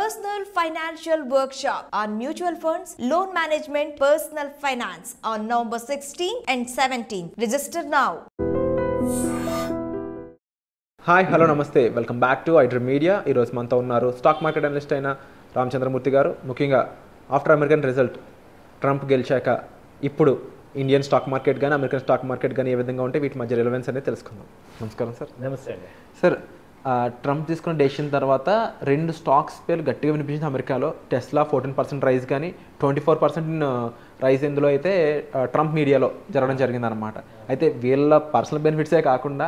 Personal Financial Workshop on Mutual Funds, Loan Management, Personal Finance on November 16 and 17. Register now. Hi hello నమస్తే welcome back to iDream media. ఈరోజు మనతో ఉన్నారు stock market analyst అయిన రామచంద్రమూర్తి గారు. ముఖ్యంగా after American result Trump గెలిచాక ఇప్పుడు Indian stock market కానీ American stock market కానీ ఏ విధంగా ఉంటే వీటి మధ్య రిలవెన్స్ అనేది తెలుసుకుందాం. నమస్కారం సార్. నమస్తే అండి సార్, ట్రంప్ తీసుకున్న డెసిషన్ తర్వాత రెండు స్టాక్స్ పేర్లు గట్టిగా వినిపించింది అమెరికాలో. టెస్లా 14% రైజ్ కానీ 24% రైజ్ ఇందులో అయితే ట్రంప్ మీడియాలో జరగడం జరిగిందనమాట. అయితే వీళ్ళ పర్సనల్ బెనిఫిట్సే కాకుండా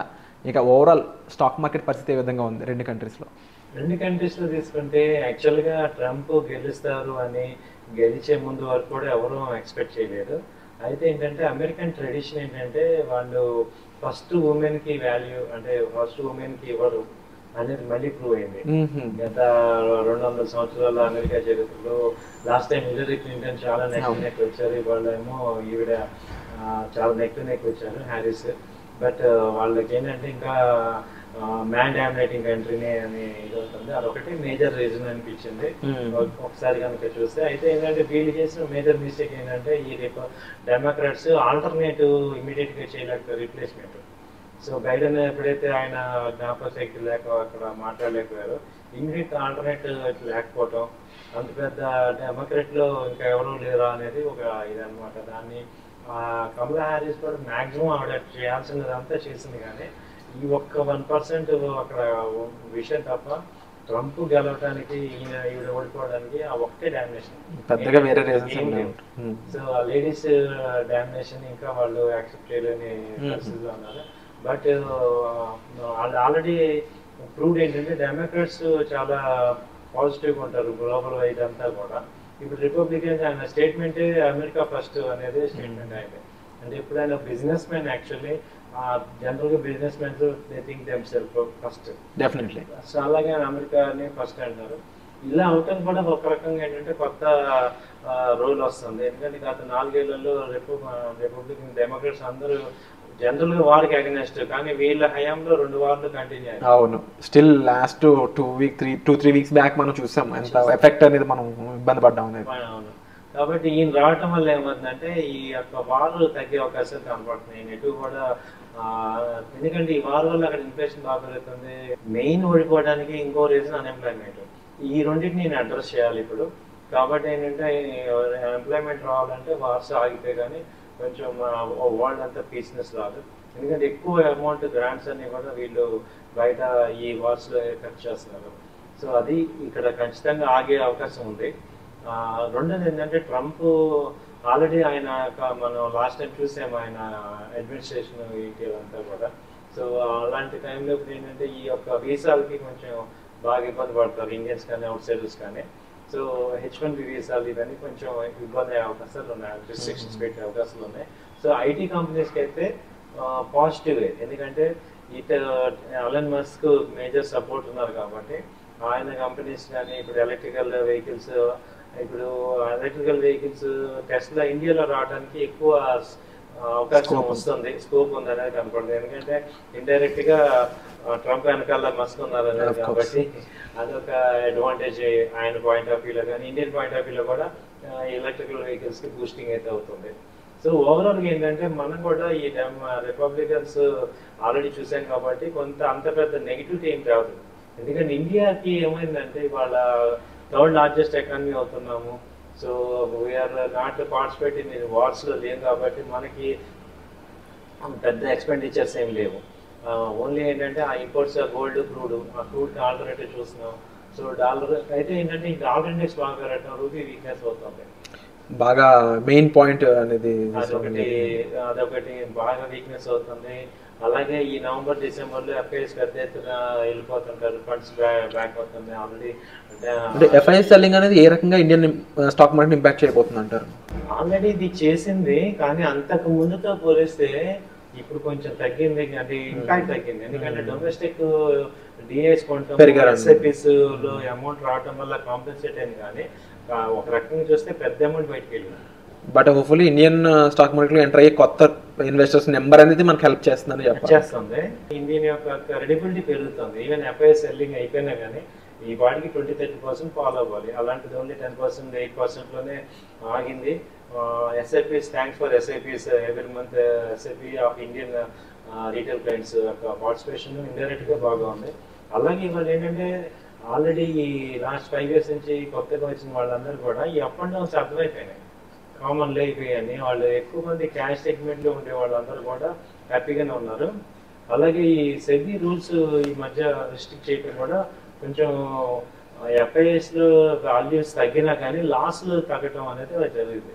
ఇక ఓవరాల్ స్టాక్ మార్కెట్ పరిస్థితి ఏ విధంగా ఉంది రెండు కంట్రీస్లో? రెండు కంట్రీస్లో తీసుకుంటే యాక్చువల్గా ట్రంప్ గెలుస్తారు అని గెలిచే ముందు వరకు కూడా ఎవరూ ఎక్స్పెక్ట్ చేయలేదు. అయితే ఏంటంటే అమెరికన్ ట్రెడిషన్ ఏంటంటే వాళ్ళు ఫస్ట్ ఉమెన్కి వాల్యూ అంటే ఫస్ట్ ఉమెన్కి ఇవ్వరు అనేది మళ్ళీ ప్రూవ్ అయింది. గత 200 సంవత్సరాల అమెరికా చరిత్రలో లాస్ట్ టైం హిల్లరీ క్లింటన్ చాలా నెక్ వచ్చారు, వాళ్ళేమో ఈవిడ చాలా నెక్ వచ్చారు హ్యారిస్. బట్ వాళ్ళకి ఏంటంటే ఇంకా మ్యాన్ డామినేటింగ్ కంట్రీనే అని ఇది అవుతుంది. అదొకటి మేజర్ రీజన్ అనిపించింది ఒకసారి కనుక చూస్తే. అయితే ఏంటంటే వీళ్ళు చేసిన మేజర్ మిస్టేక్ ఏంటంటే ఈ డెమోక్రాట్స్ ఆల్టర్నేటివ్ ఇమీడియట్ గా చేయలేకపోయారు, రీప్లేస్మెంట్. సో బైడెన్ ఎప్పుడైతే ఆయన జ్ఞాపకశక్తి లేక అక్కడ మాట్లాడలేకపోయారు, ఇమీడియట్ ఆల్టర్నేటివ్ లేకపోవటం, అంత పెద్ద డెమోక్రాట్ లో ఇంకా ఎవరూ లేరా అనేది ఒక ఇదనమాట. దాన్ని కమలా హ్యారిస్ కూడా మాక్సిమం ఆవిడ చేయాల్సినదంతా చేసింది, కానీ ఈ ఒక్క 1% అక్కడ విషయం తప్ప ట్రంప్ గెలవడానికి ఈవిడ ఓడిపోవడానికి ఆ ఒక్కటే డామినేషన్, పెద్దగా వేరే రీజన్స్. సో ఆ లేడీస్ డామినేషన్ ఇంకా వాళ్ళు యాక్సెప్ట్ చేయలేని పరిస్థితిలో ఉన్నారు. బట్ వాళ్ళు ఆల్రెడీ ప్రూవ్డ్ ఏంటంటే డెమోక్రాట్స్ చాలా పాజిటివ్గా ఉంటారు గ్లోబల్ వైడ్ అంతా కూడా. ఇప్పుడు రిపబ్లికన్స్ ఆయన స్టేట్మెంటే అమెరికా ఫస్ట్ అనేది స్టేట్మెంట్ ఆయన. అంటే ఎప్పుడైనా బిజినెస్ మ్యాన్ యాక్చువల్లీ జనరల్గా business mans they think them self first, definitely. So అలాగే అమెరికాని ఫస్ట్ అంటారు. ఇలా అవటం కూడా ఒక రకంగా ఏంటంటే కొత్త రోల్ వస్తుంది. ఎందుకంటే గత 4 ఏళ్లలో రిపబ్లికన్ డెమోక్రాట్స్ అందరూ జనరల్ గా వారికి అగెనెస్ట్, కానీ వీళ్ళ హయాంలో 2 వారాలు కంటిన్యూ అయ్యాయి. అవును, స్టిల్ లాస్ట్ 2-3 వీక్స్ బ్యాక్ మనం చూసాం ఎంత ఎఫెక్ట్ అనేది మనం ఇబ్బంది పడ్డాం అనేది. అవును, కాబట్టి ఈయన రావటం వల్ల ఏమవుతుందంటే ఈ యొక్క వారు తగ్గే అవకాశాలు కనపడుతున్నాయి నెటు కూడా. ఎందుకంటే ఈ వార్ వల్ల అక్కడ ఇన్ఫ్లేషన్ బాగా పెరుగుతుంది. మెయిన్ ఓడిపోవడానికి ఇంకో రీజన్ అన్ఎంప్లాయ్మెంట్. ఈ రెండింటిని నేను అడ్రస్ చేయాలి ఇప్పుడు. కాబట్టి ఏంటంటే ఎంప్లాయ్మెంట్ రావాలంటే వార్స్ ఆగితే కానీ కొంచెం వరల్డ్ అంతా పీస్నెస్ రాదు. ఎందుకంటే ఎక్కువ అమౌంట్ గ్రాంట్స్ అన్ని కూడా వీళ్ళు బయట ఈ వార్స్ లో ఖర్చు చేస్తున్నారు. సో అది ఇక్కడ ఖచ్చితంగా ఆగే అవకాశం ఉంది. రెండోది ఏంటంటే ట్రంప్ ఆల్రెడీ ఆయన మనం లాస్ట్ టైం చూసాము ఆయన అడ్మినిస్ట్రేషన్ అంతా కూడా. సో అలాంటి టైంలో ఇప్పుడు ఏంటంటే ఈ యొక్క వీసాలకి కొంచెం బాగా ఇబ్బంది పడతారు ఇండియన్స్ కానీ అవుట్ సైడర్స్ కానీ. సో H1B వీసాలు ఇవన్నీ కొంచెం ఇబ్బంది అయ్యే అవకాశాలు ఉన్నాయి, రిస్ట్రిక్షన్స్ పెట్టే అవకాశాలు ఉన్నాయి. సో ఐటీ కంపెనీస్కి అయితే పాజిటివ్, ఎందుకంటే అలన్ మస్క్ మేజర్ సపోర్ట్ ఉన్నారు కాబట్టి ఆయన కంపెనీస్ కానీ ఇప్పుడు ఎలక్ట్రికల్ వెహికల్స్ టెస్లా ఇండియాలో రావడానికి ఎక్కువ అవకాశం వస్తుంది, స్కోప్ ఉంది అనేది కనపడుతుంది. ఎందుకంటే ఇండైరెక్ట్ గా ట్రంప్ వెనకాల మస్క్ ఉన్నారు అనేది కాబట్టి అదొక అడ్వాంటేజ్ ఆయన పాయింట్ ఆఫ్ వ్యూలో. కానీ ఇండియన్ పాయింట్ ఆఫ్ వ్యూలో కూడా ఎలక్ట్రికల్ వెహికల్స్ కి బూస్టింగ్ అయితే అవుతుంది. సో ఓవరాల్ గా ఏంటంటే మనం కూడా ఈ రిపబ్లికన్స్ ఆల్రెడీ చూసాం కాబట్టి కొంత అంత పెద్ద నెగిటివిటీ ఏం రాదు. ఎందుకంటే ఇండియాకి ఏమైందంటే ఇవాళ 3rd లార్జెస్ట్ ఎకానమీ అవుతున్నాము. So we are not participate in wars లో లేవు కాబట్టి మనకి పెద్ద ఎక్స్పెండిచర్స్ ఏం లేవు. ఓన్లీ ఏంటంటే ఆ ఇంపోర్ట్స్ గోల్డ్, క్రూడ్ ఆల్టర్నేటివ్ చూస్తున్నాం. సో డాలర్ అయితే ఏంటంటే ఈ డాలర్ ఇండెక్స్ బాగా పెరగడం, రూపీ వీక్నెస్ అవుతుంది. బాగా మెయిన్ పాయింట్ అనేది అదొకటి బాగా వీక్నెస్ అవుతుంది. అలాగే ఈ నవంబర్ డిసెంబర్ లో ఎఫ్ఐఎస్ పెద్ద ఎత్తున వెళ్ళిపోతుంటారు, ఫండ్స్ బ్యాక్ అవుతుంది ఆల్రెడీ. అంటే ఎఫ్ఐఎస్ సెల్లింగ్ అనేది ఏ రకంగా ఇండియన్ స్టాక్ మార్కెట్ ఇంపాక్ట్ చేయబోతుంది అంటారు? ఆల్రెడీ ఇది చేసింది, కానీ అంతకు ముందుతో పోలిస్తే ఇప్పుడు కొంచెం తగ్గింది, అంటే ఇంపాక్ట్ తగ్గింది. ఎందుకంటే డొమెస్టిక్ డిఐస్ కొంటాం, ఎస్ఐపిస్ లో అమౌంట్ రావడం వల్ల కాంపెన్సేట్ అయింది, కానీ ఒక రకంగా చూస్తే పెద్ద అమౌంట్ బయటకు వెళ్ళింది. But hopefully Indian stock market లో ఎంటర్ అయ్యే కొత్త ఇన్వెస్టర్స్ నెంబర్ అనేది మనకు హెల్ప్ చేస్తుంది. ఇండియన్ యొక్క క్రెడిబిలిటీ పెరుగుతుంది. ఈవెన్ ఎఫ్ఐఎస్ సెల్లింగ్ అయిపోయినా కానీ ఈ పాటికి 20-30% ఫాలో అవ్వాలి. అలాంటిది ఓన్లీ 10%, 8%లోనే ఆగింది. SIPs, thanks for SIPs, every month SIP of Indian retail clients యొక్క పార్టిసిపేషన్ ఇండైరెక్ట్గా బాగా ఉంది. అలాగే ఇవాళ ఏంటంటే ఆల్రెడీ ఈ లాస్ట్ 5 years నుంచి కొత్తగా వచ్చిన వాళ్ళందరూ కూడా ఈ అప్ అండ్ డౌన్స్ అర్థమైపోయినాయి, కామన్లో అయిపోయాయని. వాళ్ళు ఎక్కువ మంది క్యాష్ సెగ్మెంట్లో ఉండే వాళ్ళందరూ కూడా హ్యాపీగానే ఉన్నారు. అలాగే ఈ సెబీ రూల్స్ ఈ మధ్య రిస్ట్రిక్ట్ చేయడం కూడా కొంచెం FIIsలో వాల్యూస్ తగ్గినా కానీ లాస్లు తగ్గటం అనేది జరిగింది.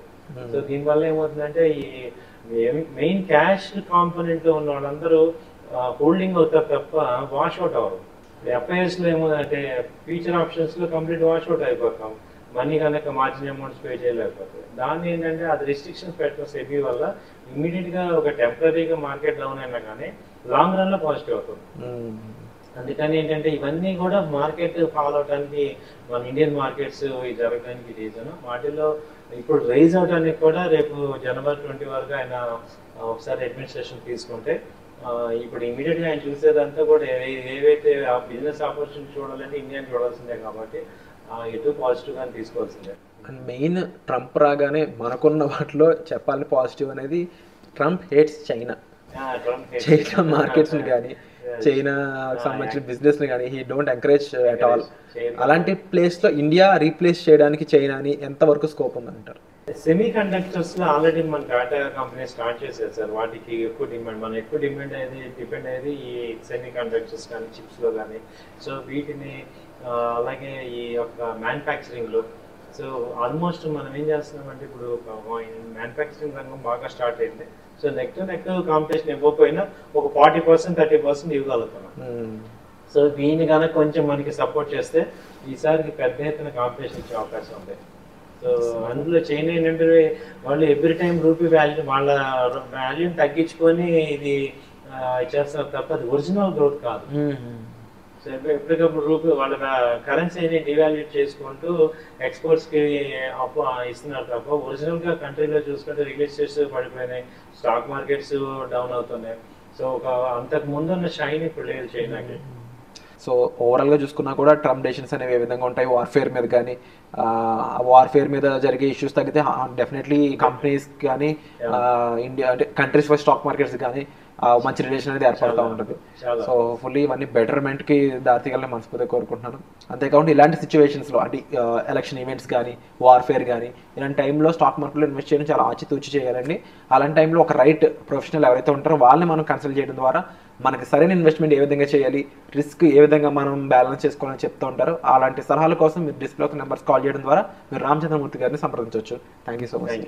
సో దీనివల్ల ఏమవుతుందంటే ఈ మెయిన్ క్యాష్ కాంపోనెంట్లో ఉన్న వాళ్ళందరూ హోల్డింగ్ అవుతారు తప్ప వాష్ అవుట్ అవ్వరు. FIIsలో ఏమవుతుందంటే ఫ్యూచర్ ఆప్షన్స్లో కంప్లీట్ వాష్ అవుట్ అయిపోతాం, మనీ కనుక మార్జిన్ అమౌంట్స్ పే చేయలేకపోతే. దాన్ని ఏంటంటే అది రిస్ట్రిక్షన్స్ పెట్టడం సెబీ వల్ల ఇమ్మీడియట్గా ఒక టెంపరీగా మార్కెట్ డౌన్ అయినా కానీ లాంగ్ రన్లో పాజిటివ్ అవుతుంది. అందుకని ఏంటంటే ఇవన్నీ కూడా మార్కెట్ ఫాలో అవడానికి మన ఇండియన్ మార్కెట్స్ జరగడానికి రీజన్. వాటిల్లో ఇప్పుడు రైజ్ అవడానికి కూడా రేపు January 20 వరకు ఆయన ఒకసారి అడ్మినిస్ట్రేషన్ తీసుకుంటే ఇప్పుడు ఇమీడియట్గా ఆయన చూసేదంతా కూడా ఏవైతే ఆ బిజినెస్ ఆపర్చునిటీ చూడాలంటే ఇండియాని చూడాల్సిందే కాబట్టి ఎటు పాజిటివ్గా తీసుకోవాల్సిందే. అండ్ మెయిన్ ట్రంప్ రాగానే మనకున్న వాటిలో చెప్పాలని పాజిటివ్ అనేది ట్రంప్ హేట్స్ చైనా. చైనా మార్కెట్స్ని కానీ చైనాకి సంబంధించిన బిజినెస్ని కానీ he don't encourage at all. అలాంటి ప్లేస్లో ఇండియా రీప్లేస్ చేయడానికి చైనాని ఎంతవరకు స్కోప్ ఉందంటారు? సెమీ కండక్టర్స్లో ఆల్రెడీ మన టాటా కంపెనీ స్టార్ట్ చేశారు సార్. వాటికి ఎక్కువ డిమాండ్, మన ఎక్కువ డిపెండ్ అయ్యేది ఈ సెమీ కండక్టర్స్ కానీ చిప్స్లో కానీ. సో వీటిని అలాగే ఈ యొక్క మ్యానుఫ్యాక్చరింగ్లో సో ఆల్మోస్ట్ మనం ఏం చేస్తున్నామంటే ఇప్పుడు మ్యానుఫ్యాక్చరింగ్ రంగం బాగా స్టార్ట్ అయింది. సో నెక్స్ట్ కాంపిటీషన్ ఇవ్వకపోయినా ఒక 40%, 30% ఇవ్వగలుగుతున్నాం. సో దీన్ని కనుక కొంచెం మనకి సపోర్ట్ చేస్తే ఈసారికి పెద్ద ఎత్తున కాంపిటీషన్ ఇచ్చే అవకాశం ఉంది. సో అందులో చైనా ఏంటంటే వాళ్ళు ఎవ్రీ టైం రూపీ వాల్యూ వాళ్ళ వాల్యూని తగ్గించుకొని ఇది చేస్తారు తప్ప అది ఒరిజినల్ గ్రోత్ కాదు. సో ఎప్పటికప్పుడు రూపీ వాళ్ళ కరెన్సీని డివాల్యూట్ చేసుకుంటూ ఎక్స్పోర్ట్స్కి అప్పు ఇస్తున్నారు తప్ప ఒరిజినల్గా కంట్రీలో చూసుకుంటే రియల్ ఎస్టేట్స్ పడిపోయినాయి, స్టాక్ మార్కెట్స్ డౌన్ అవుతున్నాయి. సో ఒక అంతకు ముందు ఉన్న షైన్ ఇప్పుడు లేదు చైనాకి. సో ఓవరాల్గా చూసుకున్నా కూడా ట్రంప్ డెసిషన్స్ అనేవి ఏ విధంగా ఉంటాయి, వార్ఫేర్ మీద కానీ వార్ఫేర్ మీద జరిగే ఇష్యూస్ తగ్గితే డెఫినెట్లీ కంపెనీస్ కానీ ఇండియా అంటే కంట్రీస్ వైజ్ స్టాక్ మార్కెట్స్ కానీ మంచి రిలేషన్ అనేది ఏర్పడుతూ ఉంటుంది. సో ఫుల్లీ ఇవన్నీ బెటర్మెంట్కి దారితీయాలని మనస్ఫూర్తిగా కోరుకుంటున్నాను. అంతేకాకుండా ఇలాంటి సిచ్యువేషన్స్లో అంటే ఎలక్షన్ ఈవెంట్స్ కానీ వార్ఫేర్ కానీ ఇలాంటి టైంలో స్టాక్ మార్కెట్లో ఇన్వెస్ట్ చేయడం చాలా ఆచితూచి చేయాలండి. అలాంటి టైంలో ఒక రైట్ ప్రొఫెషనల్ ఎవరైతే ఉంటారో వాళ్ళని మనం కన్సల్ట్ చేయడం ద్వారా మనకి సరైన ఇన్వెస్ట్మెంట్ ఏ విధంగా చేయాలి, రిస్క్ ఏ విధంగా మనం బ్యాలెన్స్ చేసుకోవాలని చెప్తూ ఉంటారు. అలాంటి సలహాల కోసం మీరు డిస్ప్లే నెంబర్స్ కాల్ చేయడం ద్వారా మీరు రామచంద్రమూర్తి గారిని సంప్రదించవచ్చు. Thank you so much.